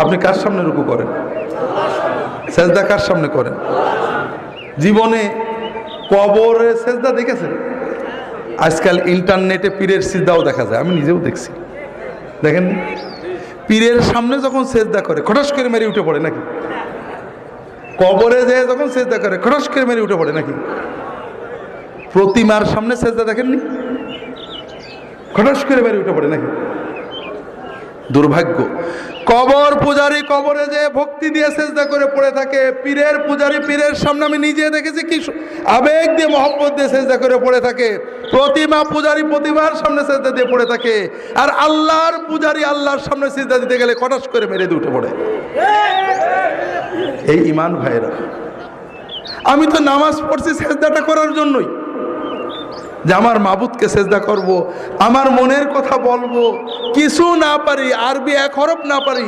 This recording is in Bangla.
আপনি কার সামনে রুকু করেন? সেজদা কার সামনে করেন? জীবনে কবরে সেজদা দেখেছেন? আজকাল ইন্টারনেটে পীরের সিজদাও দেখা যায়, আমি নিজেও দেখছি। দেখেন, পীরের সামনে যখন সেজদা করে খটাস করে মেরে উঠে পড়ে নাকি? কবরে যে যখন সেজদা করে খটাস করে মেরে উঠে পড়ে নাকি? প্রতিমার সামনে সেজদা দেখেননি? খটাস করে মেরে উঠে পড়ে নাকি? দুর্ভাগ্য। কবর পূজারী কবরে যে ভক্তি দিয়ে সেজদা করে পড়ে থাকে, পীরের পূজারী পীরের সামনে আমি নিজে দেখেছি কি আবেগ দিয়ে মহব্বত দিয়ে সেজদা করে পড়ে থাকে। প্রতিমা পূজারী প্রতিমার সামনে সেজদা দিয়ে পড়ে থাকে, আর আল্লাহর পূজারী আল্লাহর সামনে সেজদা দিতে গেলে খটাস করে মেরে দিয়ে উঠে পড়ে। এই ঈমান ভাইরা, আমি তো নামাজ পড়ছি সেজদাটা করার জন্যই, যে আমার মাবুদকে সেজদা করব, আমার মনের কথা বলবো। কিছু না পারি, আরবি এক হরফ না পারি,